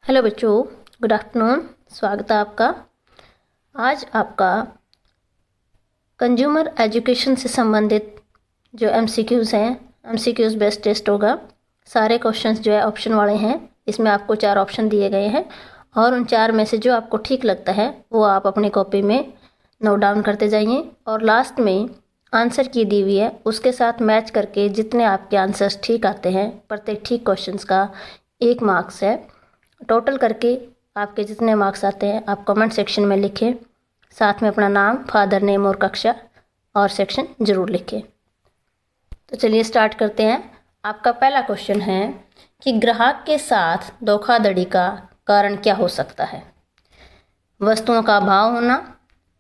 Hello बच्चों, good afternoon. स्वागत है आपका। आज आपका कंज्यूमर एजुकेशन से संबंधित जो एमसीक्यूज़ हैं, एमसीक्यूज़ बेस्ड टेस्ट होगा। सारे क्वेश्चंस जो है ऑप्शन वाले हैं। इसमें आपको 4 ऑप्शन दिए गए हैं और उन 4 में से जो आपको ठीक लगता है वो आप अपनी कॉपी में नोट डाउन करते जाइए और लास्ट में आंसर की दी हुई है उसके साथ मैच करके जितने आपके आंसर्स ठीक आते हैं, प्रत्येक ठीक क्वेश्चंस का 1 मार्क्स है। टोटल करके आपके जितने मार्क्स आते हैं आप कमेंट सेक्शन में लिखें, साथ में अपना नाम, फादर नेम और कक्षा और सेक्शन ज़रूर लिखें। तो चलिए स्टार्ट करते हैं। आपका पहला क्वेश्चन है कि ग्राहक के साथ धोखाधड़ी का कारण क्या हो सकता है? वस्तुओं का अभाव होना,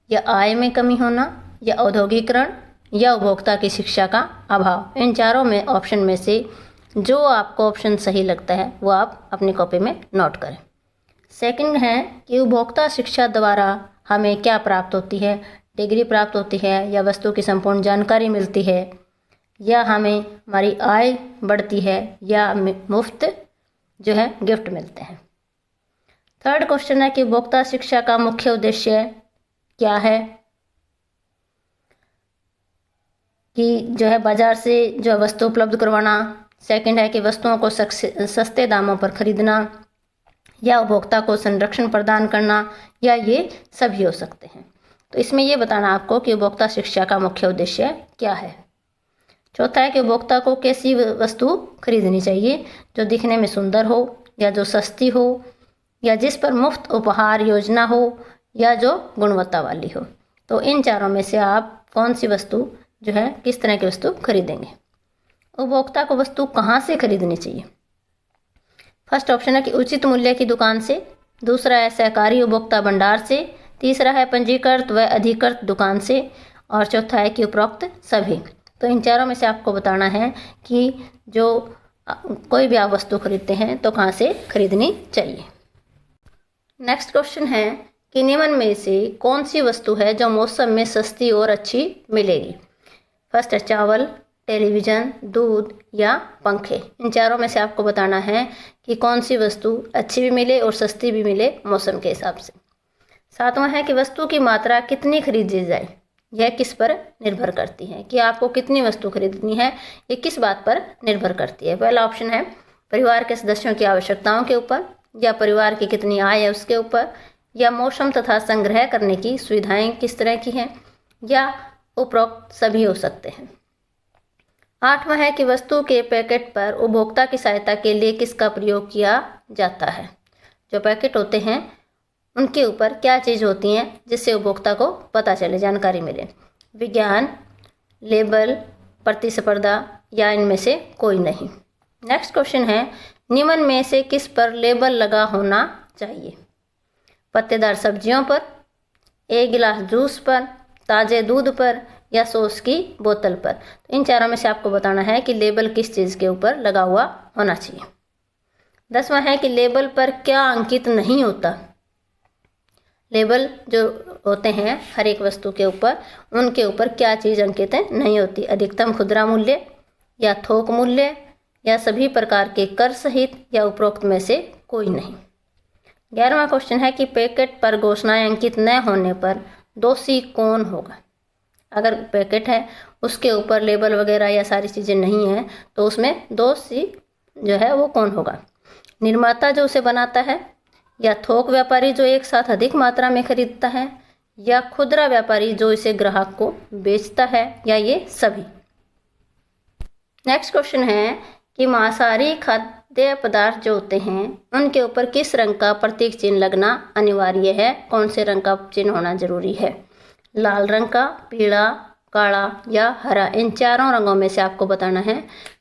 या आय में कमी होना, या औद्योगिकरण, या उपभोक्ता की शिक्षा का अभाव। इन चारों में ऑप्शन में से जो आपको ऑप्शन सही लगता है वो आप अपनी कॉपी में नोट करें। सेकंड है कि उपभोक्ता शिक्षा द्वारा हमें क्या प्राप्त होती है? डिग्री प्राप्त होती है, या वस्तु की संपूर्ण जानकारी मिलती है, या हमें हमारी आय बढ़ती है, या मुफ्त जो है गिफ्ट मिलते हैं। थर्ड क्वेश्चन है कि उपभोक्ता शिक्षा का मुख्य उद्देश्य क्या है? कि जो है बाजार से जो वस्तु उपलब्ध करवाना। सेकंड है कि वस्तुओं को सस्ते दामों पर खरीदना, या उपभोक्ता को संरक्षण प्रदान करना, या ये सभी हो सकते हैं। तो इसमें ये बताना आपको कि उपभोक्ता शिक्षा का मुख्य उद्देश्य क्या है। चौथा है कि उपभोक्ता को कैसी वस्तु खरीदनी चाहिए? जो दिखने में सुंदर हो, या जो सस्ती हो, या जिस पर मुफ्त उपहार योजना हो, या जो गुणवत्ता वाली हो। तो इन चारों में से आप कौन सी वस्तु जो है किस तरह की वस्तु खरीदेंगे? उपभोक्ता को वस्तु कहाँ से खरीदनी चाहिए? फर्स्ट ऑप्शन है कि उचित मूल्य की दुकान से, दूसरा है सहकारी उपभोक्ता भंडार से, तीसरा है पंजीकृत व अधिकृत दुकान से, और चौथा है कि उपरोक्त सभी। तो इन चारों में से आपको बताना है कि जो कोई भी आप वस्तु खरीदते हैं तो कहाँ से खरीदनी चाहिए। नेक्स्ट क्वेश्चन है कि निम्न में से कौन सी वस्तु है जो मौसम में सस्ती और अच्छी मिलेगी? फर्स्ट है चावल, टेलीविज़न, दूध, या पंखे। इन चारों में से आपको बताना है कि कौन सी वस्तु अच्छी भी मिले और सस्ती भी मिले मौसम के हिसाब से। सातवां है कि वस्तु की मात्रा कितनी खरीदी जाए, यह किस पर निर्भर करती है? कि आपको कितनी वस्तु खरीदनी है ये किस बात पर निर्भर करती है? पहला ऑप्शन है परिवार के सदस्यों की आवश्यकताओं के ऊपर, या परिवार की कितनी आय है उसके ऊपर, या मौसम तथा संग्रह करने की सुविधाएं किस तरह की हैं, या उपरोक्त सभी हो सकते हैं। आठवां है कि वस्तु के पैकेट पर उपभोक्ता की सहायता के लिए किसका प्रयोग किया जाता है? जो पैकेट होते हैं उनके ऊपर क्या चीज़ होती हैं जिससे उपभोक्ता को पता चले, जानकारी मिले? विज्ञान, लेबल, प्रतिस्पर्धा, या इनमें से कोई नहीं। नेक्स्ट क्वेश्चन है निम्न में से किस पर लेबल लगा होना चाहिए? पत्तेदार सब्जियों पर, एक गिलास जूस पर, ताज़े दूध पर, या सॉस की बोतल पर। तो इन चारों में से आपको बताना है कि लेबल किस चीज़ के ऊपर लगा हुआ होना चाहिए। 10वां है कि लेबल पर क्या अंकित नहीं होता? लेबल जो होते हैं हर एक वस्तु के ऊपर, उनके ऊपर क्या चीज़ अंकित नहीं होती? अधिकतम खुदरा मूल्य, या थोक मूल्य, या सभी प्रकार के कर सहित, या उपरोक्त में से कोई नहीं। 11वां क्वेश्चन है कि पैकेट पर घोषणाएं अंकित न होने पर दोषी कौन होगा? अगर पैकेट है उसके ऊपर लेबल वगैरह या सारी चीज़ें नहीं हैं तो उसमें दोषी जो है वो कौन होगा? निर्माता जो उसे बनाता है, या थोक व्यापारी जो एक साथ अधिक मात्रा में खरीदता है, या खुदरा व्यापारी जो इसे ग्राहक को बेचता है, या ये सभी। नेक्स्ट क्वेश्चन है कि मांसाहारी खाद्य पदार्थ जो होते हैं उनके ऊपर किस रंग का प्रतीक चिन्ह लगना अनिवार्य है? कौन से रंग का चिन्ह होना जरूरी है? लाल रंग का, पीला, काला, या हरा। इन चारों रंगों में से आपको बताना है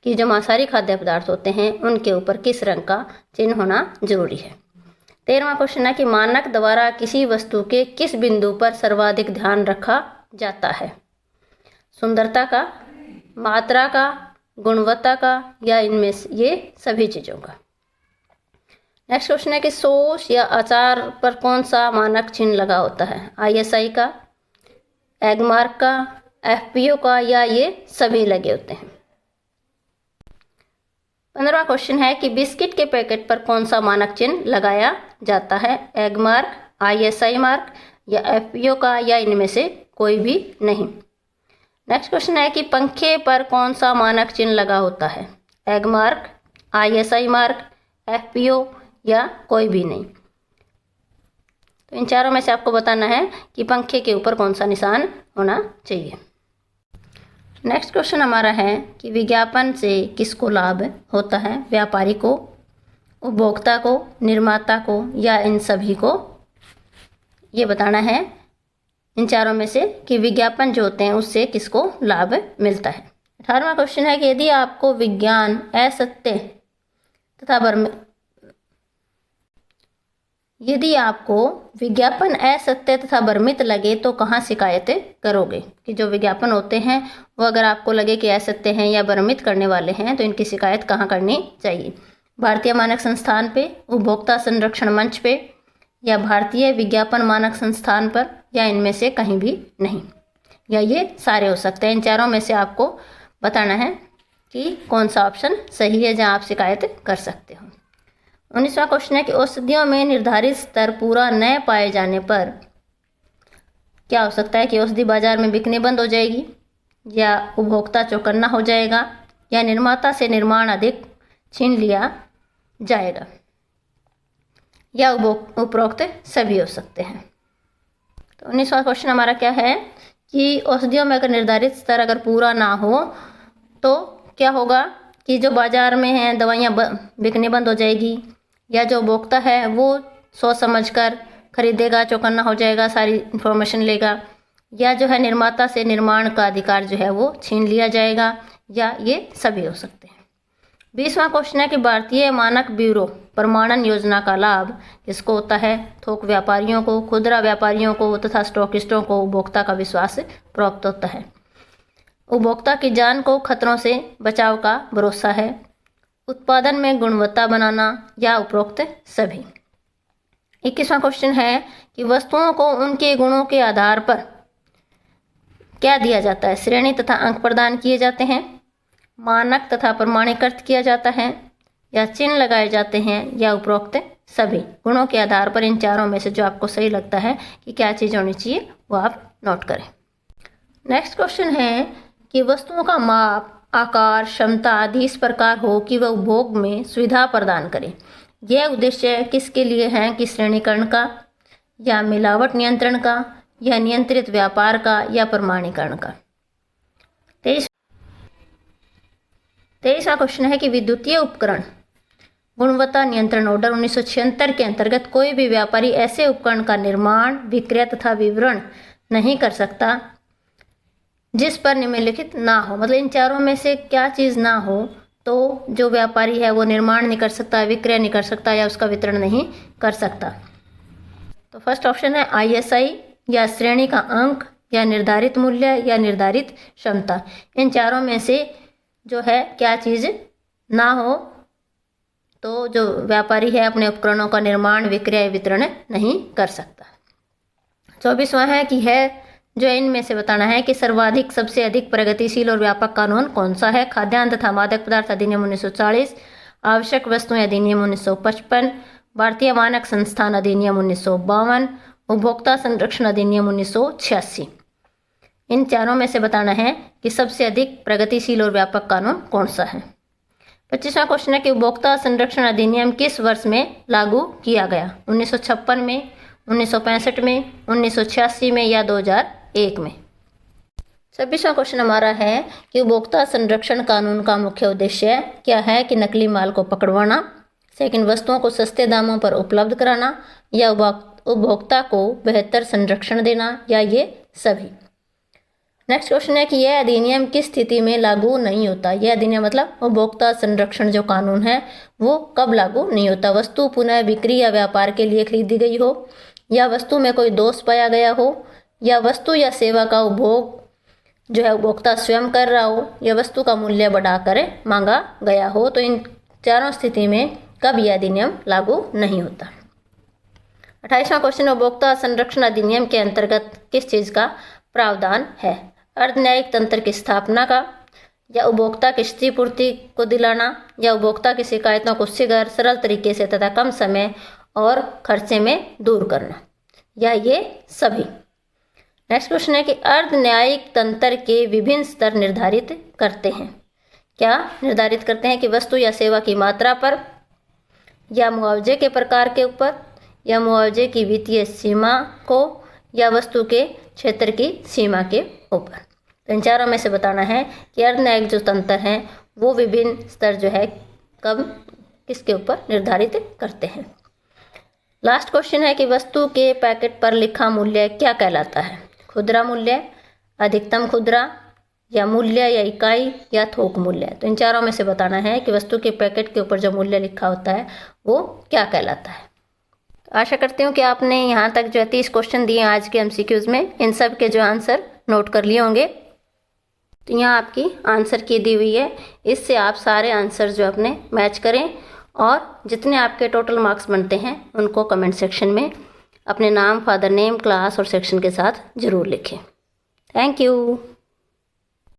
कि जो मांसाहारी खाद्य पदार्थ होते हैं उनके ऊपर किस रंग का चिन्ह होना जरूरी है। 13वां क्वेश्चन है कि मानक द्वारा किसी वस्तु के किस बिंदु पर सर्वाधिक ध्यान रखा जाता है? सुंदरता का, मात्रा का, गुणवत्ता का, या इनमें से ये सभी चीज़ों का। नेक्स्ट क्वेश्चन है कि सॉस या अचार पर कौन सा मानक चिन्ह लगा होता है? ISI का, एगमार्क का, FPO का, या ये सभी लगे होते हैं। 15वां क्वेश्चन है कि बिस्किट के पैकेट पर कौन सा मानक चिन्ह लगाया जाता है? एग मार्क, ISI मार्क या FPO का, या इनमें से कोई भी नहीं। नेक्स्ट क्वेश्चन है कि पंखे पर कौन सा मानक चिन्ह लगा होता है? Egg mark, ISI mark, FPO या कोई भी नहीं। तो इन चारों में से आपको बताना है कि पंखे के ऊपर कौन सा निशान होना चाहिए। नेक्स्ट क्वेश्चन हमारा है कि विज्ञापन से किसको लाभ होता है? व्यापारी को, उपभोक्ता को, निर्माता को या इन सभी को? ये बताना है इन चारों में से कि विज्ञापन जो होते हैं उससे किसको लाभ मिलता है। 18वां क्वेश्चन है कि यदि आपको विज्ञान असत्य तथा यदि आपको विज्ञापन असत्य तथा भ्रमित लगे तो कहाँ शिकायत करोगे? कि जो विज्ञापन होते हैं वो अगर आपको लगे कि असत्य हैं या भ्रमित करने वाले हैं तो इनकी शिकायत कहाँ करनी चाहिए? भारतीय मानक संस्थान पे, उपभोक्ता संरक्षण मंच पे, या भारतीय विज्ञापन मानक संस्थान पर, या इनमें से कहीं भी नहीं, या ये सारे हो सकते हैं। इन चारों में से आपको बताना है कि कौन सा ऑप्शन सही है जहाँ आप शिकायत कर सकते हो। 19वां क्वेश्चन है कि औषधियों में निर्धारित स्तर पूरा न पाए जाने पर क्या हो सकता है? कि औषधि बाजार में बिकनी बंद हो जाएगी, या उपभोक्ता चौकन्ना हो जाएगा, या निर्माता से निर्माण अधिक छीन लिया जाएगा, या उपरोक्त सभी हो सकते हैं। तो 19वां क्वेश्चन हमारा क्या है कि औषधियों में अगर निर्धारित स्तर अगर पूरा ना हो तो क्या होगा? कि जो बाजार में हैं दवाइयाँ बिकनी बंद हो जाएगी, या जो उपभोक्ता है वो सोच समझकर खरीदेगा, चौकन्ना हो जाएगा, सारी इन्फॉर्मेशन लेगा, या जो है निर्माता से निर्माण का अधिकार जो है वो छीन लिया जाएगा, या ये सभी हो सकते हैं। 20वां क्वेश्चन है कि भारतीय मानक ब्यूरो प्रमाणन योजना का लाभ किसको होता है? थोक व्यापारियों को, खुदरा व्यापारियों को तथा स्टॉकिस्टों को उपभोक्ता का विश्वास प्राप्त होता है। उपभोक्ता की जान को खतरों से बचाव का भरोसा है, उत्पादन में गुणवत्ता बनाना, या उपरोक्त सभी। 21वां क्वेश्चन है कि वस्तुओं को उनके गुणों के आधार पर क्या दिया जाता है? श्रेणी तथा अंक प्रदान किए जाते हैं, मानक तथा प्रमाणीकृत किया जाता है, या चिन्ह लगाए जाते हैं, या उपरोक्त सभी। गुणों के आधार पर इन चारों में से जो आपको सही लगता है कि क्या चीज़ होनी चाहिए वो आप नोट करें। नेक्स्ट क्वेश्चन है कि वस्तुओं का माप, आकार, क्षमता आदि इस प्रकार हो कि वह उपभोग में सुविधा प्रदान करे। यह उद्देश्य किसके लिए है? कि श्रेणीकरण का, या मिलावट नियंत्रण का, या नियंत्रित व्यापार का, या प्रमाणीकरण का। 23वां क्वेश्चन है कि विद्युतीय उपकरण गुणवत्ता नियंत्रण ऑर्डर 1976 के अंतर्गत कोई भी व्यापारी ऐसे उपकरण का निर्माण, विक्रय तथा विवरण नहीं कर सकता जिस पर निम्नलिखित ना हो। मतलब इन चारों में से क्या चीज़ ना हो तो जो व्यापारी है वो निर्माण नहीं कर सकता, विक्रय नहीं कर सकता, या उसका वितरण नहीं कर सकता। तो फर्स्ट ऑप्शन है ISI, या श्रेणी का अंक, या निर्धारित मूल्य, या निर्धारित क्षमता। इन चारों में से जो है क्या चीज़ ना हो तो जो व्यापारी है अपने उपकरणों का निर्माण, विक्रय, वितरण नहीं कर सकता। 24वां है कि है जो इनमें से बताना है कि सर्वाधिक, सबसे अधिक प्रगतिशील और व्यापक कानून कौन सा है? खाद्यान्न तथा मादक पदार्थ अधिनियम 1940, आवश्यक वस्तुएं अधिनियम 1955, भारतीय मानक संस्थान अधिनियम 1952, उपभोक्ता संरक्षण अधिनियम 1986। इन चारों में से बताना है कि सबसे अधिक प्रगतिशील और व्यापक कानून कौन सा है। 25वां क्वेश्चन है कि उपभोक्ता संरक्षण अधिनियम किस वर्ष में लागू किया गया? 1956 में, 1965 में, 1986 में, या 2001 में। 26वां क्वेश्चन हमारा है कि उपभोक्ता संरक्षण कानून का मुख्य उद्देश्य क्या है? कि नकली माल को पकड़वाना, सेकंड वस्तुओं को सस्ते दामों पर उपलब्ध कराना, या उपभोक्ता को बेहतर संरक्षण देना, या ये सभी। नेक्स्ट क्वेश्चन है कि यह अधिनियम किस स्थिति में लागू नहीं होता? यह अधिनियम मतलब उपभोक्ता संरक्षण जो कानून है वो कब लागू नहीं होता? वस्तु पुनः बिक्री या व्यापार के लिए खरीदी गई हो, या वस्तु में कोई दोष पाया गया हो, या वस्तु या सेवा का उपभोग जो है उपभोक्ता स्वयं कर रहा हो, या वस्तु का मूल्य बढ़ाकर मांगा गया हो। तो इन चारों स्थिति में कब यह अधिनियम लागू नहीं होता। 28वां क्वेश्चन, उपभोक्ता संरक्षण अधिनियम के अंतर्गत किस चीज़ का प्रावधान है? अर्धन्यायिक तंत्र की स्थापना का, या उपभोक्ता की क्षतिपूर्ति को दिलाना, या उपभोक्ता की शिकायतों को शीघ्र, सरल तरीके से तथा कम समय और खर्चे में दूर करना, या ये सभी। नेक्स्ट क्वेश्चन है कि अर्ध न्यायिक तंत्र के विभिन्न स्तर निर्धारित करते हैं। क्या निर्धारित करते हैं? कि वस्तु या सेवा की मात्रा पर, या मुआवजे के प्रकार के ऊपर, या मुआवजे की वित्तीय सीमा को, या वस्तु के क्षेत्र की सीमा के ऊपर। तो इन चारों में से बताना है कि अर्ध न्यायिक जो तंत्र हैं वो विभिन्न स्तर जो है कब किसके ऊपर निर्धारित करते हैं। लास्ट क्वेश्चन है कि वस्तु के पैकेट पर लिखा मूल्य क्या कहलाता है? खुदरा मूल्य, अधिकतम खुदरा, या मूल्य या इकाई, या थोक मूल्य। तो इन चारों में से बताना है कि वस्तु के पैकेट के ऊपर जो मूल्य लिखा होता है वो क्या कहलाता है। तो आशा करती हूँ कि आपने यहाँ तक जो है 30 क्वेश्चन दिए आज के MCQs में, इन सब के जो आंसर नोट कर लिए होंगे। तो यहाँ आपकी आंसर की दी हुई है, इससे आप सारे आंसर जो अपने मैच करें और जितने आपके टोटल मार्क्स बनते हैं उनको कमेंट सेक्शन में अपने नाम, फादर नेम, क्लास और सेक्शन के साथ ज़रूर लिखें। Thank you.